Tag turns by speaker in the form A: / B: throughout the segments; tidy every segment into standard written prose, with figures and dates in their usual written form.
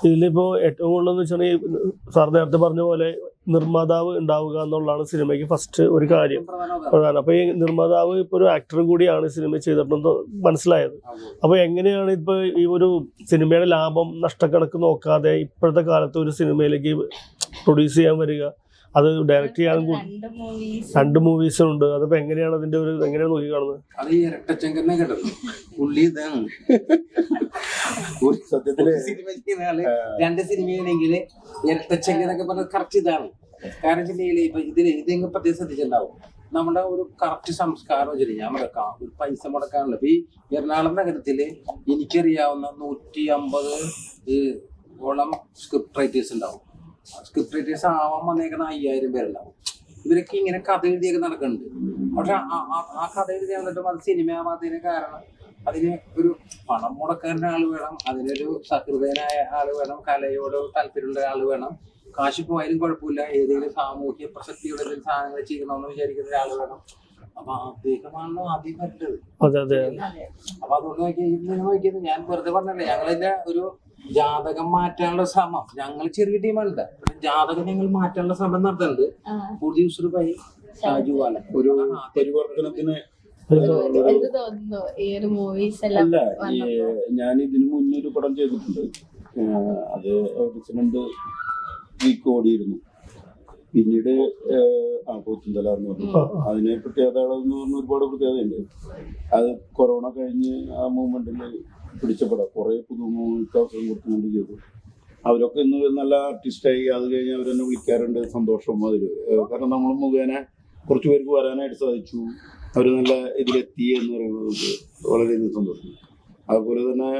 A: ഇതിലിപ്പോ ഏറ്റവും കൂടുതലെന്ന് വെച്ചാൽ സാർ നേരത്തെ പറഞ്ഞ പോലെ നിർമ്മാതാവ് ഉണ്ടാവുക എന്നുള്ളതാണ് സിനിമയ്ക്ക് ഫസ്റ്റ് ഒരു കാര്യം പ്രധാനം. അപ്പൊ ഈ നിർമ്മാതാവ് ഇപ്പൊ ഒരു ആക്ടറും കൂടിയാണ് സിനിമ ചെയ്തിട്ടുണ്ടെന്ന് മനസ്സിലായത്. അപ്പൊ എങ്ങനെയാണ് ഇപ്പൊ ഈ ഒരു സിനിമയുടെ ലാഭം നഷ്ടക്കണക്ക് നോക്കാതെ ഇപ്പോഴത്തെ കാലത്ത് ഒരു സിനിമയിലേക്ക് പ്രൊഡ്യൂസ് ചെയ്യാൻ വരിക, അത് ഡയറക്റ്റ് ചെയ്യാനും 2 മൂവീസുണ്ട്. അതിപ്പോ എങ്ങനെയാണ് അതിന്റെ ഒരു എങ്ങനെയാണ് നോക്കി കാണുന്നത്?
B: അത് ഈ ഇരട്ടച്ചങ്കറിനെ കേട്ടത് പുള്ളി ഇതാണ്.
C: സത്യത്തില്
B: സിനിമ ചെയ്യുന്ന ആള് 2 സിനിമയാണെങ്കിൽ ഇരട്ടച്ചങ്കനൊക്കെ പറഞ്ഞത് കറക്റ്റ് ഇതാണ്. കാരണം വെച്ചിട്ടുണ്ടെങ്കിൽ ഇപ്പൊ ഇതെങ്കിലും പ്രത്യേകം ശ്രദ്ധിച്ചിട്ടുണ്ടാവും. നമ്മുടെ ഒരു കറക്റ്റ് സംസ്കാരം വെച്ചിട്ട് ഞാൻ മുടക്കാം, ഒരു പൈസ മുടക്കാനുള്ള. ഇപ്പൊ ഈ എറണാകുളം നഗരത്തില് എനിക്കറിയാവുന്ന 150 ഓളം സ്ക്രിപ്റ്റ് റൈറ്റേഴ്സ് ഉണ്ടാവും. സ്ക്രിപ്റ്റ് റൈറ്റേഴ്സ് ആവാൻ വന്നേക്കുന്ന 5000 പേരുണ്ടാവും. ഇവരൊക്കെ ഇങ്ങനെ കഥ എഴുതിയൊക്കെ നടക്കുന്നുണ്ട്. പക്ഷെ ആ കഥ എഴുതി വന്നിട്ടും അത് സിനിമയാവാത്തതിന് കാരണം അതിന് ഒരു പണം മുടക്കാരൻ്റെ ആൾ വേണം, അതിനൊരു സഹൃദയനായ ആൾ വേണം, കലയോട് താല്പര്യമുള്ള ആൾ വേണം. കാശ് പോയാലും കുഴപ്പമില്ല, ഏതെങ്കിലും സാമൂഹ്യ പ്രസക്തിയുള്ള എന്തെങ്കിലും സാധനങ്ങൾ ചെയ്യണമെന്ന് വിചാരിക്കുന്ന ഒരാൾ വേണം. അപ്പൊ അദ്ദേഹമാണല്ലോ ആദ്യം പറ്റത്. അപ്പൊ അതുകൊണ്ട് നോക്കിയത് ഞാൻ വെറുതെ പറഞ്ഞല്ലേ, ഞങ്ങളിന്റെ ഒരു ജാതകം മാറ്റാനുള്ള ശ്രമം, ഞങ്ങൾ ചെറിയ ടീമല്ല, ജാതകം ഞങ്ങൾ മാറ്റാനുള്ള ശ്രമം നടത്തുന്നുണ്ട്. പ്രൊഡ്യൂസർ ബൈ ഷാജുവാല
C: ഒരു പരിവർത്തനത്തിന് അല്ല. ഞാൻ ഇതിനു മുന്നേ ഒരു പടം ചെയ്തിട്ടുണ്ട്. അത് പ്രസിഡന്റ് വീക്ക് ഓടിയിരുന്നു. പിന്നീട് പോത്തുന്തല എന്ന് പറഞ്ഞു. അതിന് പ്രത്യേകതകളെന്ന് പറഞ്ഞ ഒരുപാട് പ്രത്യേകതയുണ്ട്. അത് കൊറോണ കഴിഞ്ഞ് ആ മൂവ്മെന്റിൽ പിടിച്ച പടം കുറെ പുതുമുഖങ്ങൾക്ക് അവസരം കൊടുത്തുകൊണ്ട് ചെയ്തു. അവരൊക്കെ ഇന്ന് നല്ല ആർട്ടിസ്റ്റായി. അത് കഴിഞ്ഞ് അവരെന്നെ വിളിക്കാറുണ്ട്. സന്തോഷം അതിൽ. കാരണം നമ്മൾ മുഖേന കുറച്ച് പേർക്ക് വരാനായിട്ട് സാധിച്ചു. അവർ നല്ല ഇതിലെത്തി എന്ന് പറയുന്നത് വളരെയധികം സന്തോഷം. അതുപോലെ തന്നെ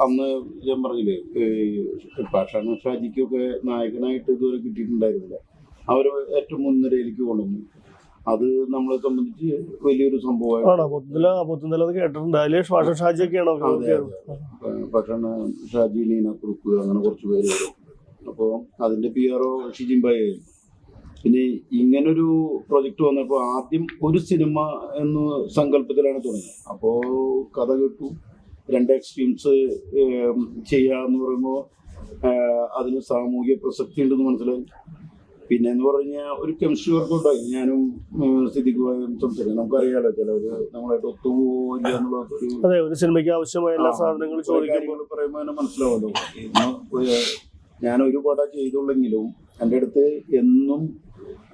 C: അന്ന് ഞാൻ പറഞ്ഞില്ലേ, പാഷാണ് ഷാജിക്കൊക്കെ നായകനായിട്ട് ഇതുവരെ കിട്ടിയിട്ടുണ്ടായിരുന്നില്ല. അവർ ഏറ്റവും മുൻനിരയിലേക്ക് കൊണ്ടുവന്നു. അത് നമ്മളെ സംബന്ധിച്ച് വലിയൊരു സംഭവമാണ്.
A: കേട്ടിട്ടുണ്ട്.
C: പാഷാണ് ഷാജി, നീന കുറുപ്പ്, അങ്ങനെ കുറച്ച് പേര് വരും. അപ്പോൾ അതിന്റെ PRO ഷിജിംബായി ആയിരുന്നു. പിന്നെ ഇങ്ങനൊരു പ്രൊജക്ട് വന്നപ്പോൾ ആദ്യം ഒരു സിനിമ എന്ന സങ്കല്പത്തിലാണ് തുടങ്ങിയത്. അപ്പോൾ കഥ കേട്ടു, 2 എക്സ്ട്രീംസ് ചെയ്യാന്ന് പറയുമ്പോൾ അതിന് സാമൂഹിക പ്രസക്തി ഉണ്ടെന്ന് മനസ്സിലായി. പിന്നെ എന്ന് പറഞ്ഞാൽ ഒരു കെമിസ്ട്രി വർക്ക് ഉണ്ടായി. ഞാനും സിദ്ദിഖുമായും സംസാരിക്കും. നമുക്കറിയാലോ, ചിലവര് നമ്മളായിട്ട് ഒത്തുപോകില്ല എന്നുള്ള
A: ഒരു സിനിമയ്ക്ക് ആവശ്യമായ എല്ലാ സാധനങ്ങളും
C: പറയുമ്പോൾ തന്നെ മനസ്സിലാവല്ലോ. ഞാൻ ഒരു പടം ചെയ്തുള്ളെങ്കിലും എൻ്റെ അടുത്ത് എന്നും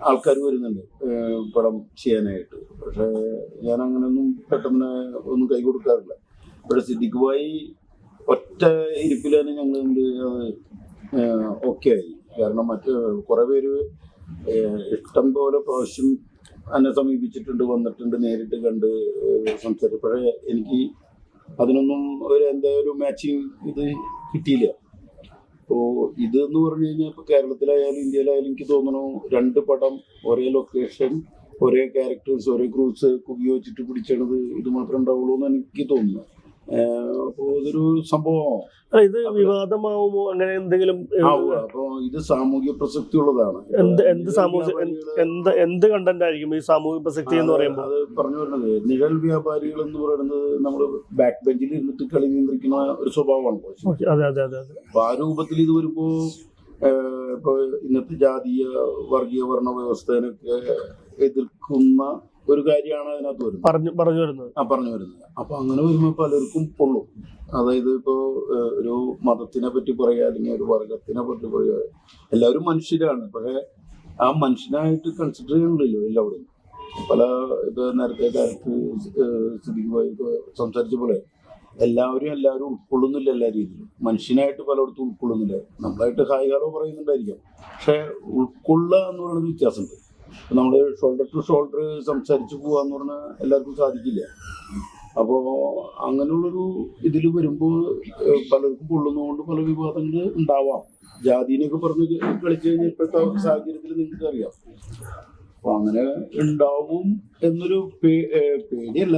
C: ആൾക്കാർ വരുന്നുണ്ട് പടം ചെയ്യാനായിട്ട്. പക്ഷെ ഞാൻ അങ്ങനെയൊന്നും പെട്ടെന്ന് ഒന്നും കൈ കൊടുക്കാറില്ല. പക്ഷെ സിദ്ദിഖുമായി ഒറ്റ ഇരിപ്പിൽ തന്നെ ഞങ്ങൾ ഓക്കെ ആയി. കാരണം മറ്റ് കുറേ പേര് ഇഷ്ടം പോലെ പ്രാവശ്യം എന്നെ സമീപിച്ചിട്ടുണ്ട്, വന്നിട്ടുണ്ട്, നേരിട്ട് കണ്ട് സംസാരിച്ചു. പക്ഷേ എനിക്ക് അതിനൊന്നും ഒരു മാച്ചിങ് ഇത് കിട്ടിയില്ല. അപ്പോൾ ഇതെന്ന് പറഞ്ഞു കഴിഞ്ഞാൽ ഇപ്പോൾ കേരളത്തിലായാലും ഇന്ത്യയിലായാലും എനിക്ക് തോന്നുന്നു 2 പടം ഒരേ ലൊക്കേഷൻ, ഒരേ ക്യാരക്ടേഴ്സ്, ഒരേ ക്രൂസ് ഉപയോഗിച്ചിട്ട് പിടിച്ചത് ഇത് മാത്രമേ ഉണ്ടാവുള്ളൂ എന്ന് എനിക്ക് തോന്നുന്നു. അപ്പോൾ ഇതൊരു സംഭവമാണോ,
A: ഇത് വിവാദമാവുമോ, അങ്ങനെ എന്തെങ്കിലും?
C: അപ്പോൾ ഇത് സാമൂഹ്യ പ്രസക്തി ഉള്ളതാണ്.
A: എന്ത് കണ്ടന്റ് ആയിരിക്കും ഈ സാമൂഹ്യ പ്രസക്തി എന്ന് പറയുമ്പോൾ?
C: അത് പറഞ്ഞു വരുന്നത് നിഴൽ വ്യാപാരികൾ എന്ന് പറയുന്നത് നമ്മൾ ബാക്ക് ബെഞ്ചിൽ ഇരുന്നിട്ട് കളി നിയന്ത്രിക്കുന്ന ഒരു സ്വഭാവമാണ്. അപ്പൊ ആ രൂപത്തിൽ ഇത് വരുമ്പോ ഇപ്പൊ ഇന്നത്തെ ജാതീയ വർഗീയ വർണ്ണ വ്യവസ്ഥേനൊക്കെ എതിർക്കുന്ന ഒരു കാര്യമാണ് അതിനകത്ത് പറഞ്ഞു വരുന്നത്. അപ്പൊ അങ്ങനെ വരുമ്പോ പലർക്കും പൊള്ളും. അതായത് ഇപ്പോ ഒരു മതത്തിനെ പറ്റി പറയുക, അല്ലെങ്കിൽ ഒരു വർഗത്തിനെ പറ്റി പറയുക, എല്ലാവരും മനുഷ്യരാണ്. പക്ഷെ ആ മനുഷ്യനായിട്ട് കൺസിഡർ ചെയ്യണില്ലല്ലോ എല്ലാവരും. പല ഇപ്പൊ നേരത്തെ കാലത്ത് സ്ഥിതിക്കുമായി സംസാരിച്ച പോലെ എല്ലാവരും ഉൾക്കൊള്ളുന്നില്ല. എല്ലാ രീതിയിലും മനുഷ്യനായിട്ട് പലയിടത്തും ഉൾക്കൊള്ളുന്നില്ല. നമ്മളായിട്ട് ഹായ്കാലോ പറയുന്നുണ്ടായിരിക്കാം, പക്ഷെ ഉൾക്കൊള്ളുക എന്ന് പറയുന്നത് വ്യത്യാസമുണ്ട്. നമ്മൾ ഷോൾഡർ ടു ഷോൾഡർ സംസാരിച്ച് പോവാന്ന് പറഞ്ഞാൽ എല്ലാവർക്കും സാധിക്കില്ല. അപ്പോൾ അങ്ങനെയുള്ളൊരു ഇതിൽ വരുമ്പോൾ പലർക്കും പൊള്ളുന്നതുകൊണ്ട് പല വിവാദങ്ങൾ ഉണ്ടാവാം. ജാതിനെയൊക്കെ പറഞ്ഞ് കളിച്ചു കഴിഞ്ഞാൽ ഇപ്പോഴത്തെ സാഹചര്യത്തിൽ നിങ്ങൾക്ക് അറിയാം. അപ്പൊ അങ്ങനെ ഉണ്ടാവും എന്നൊരു പേടിയല്ല,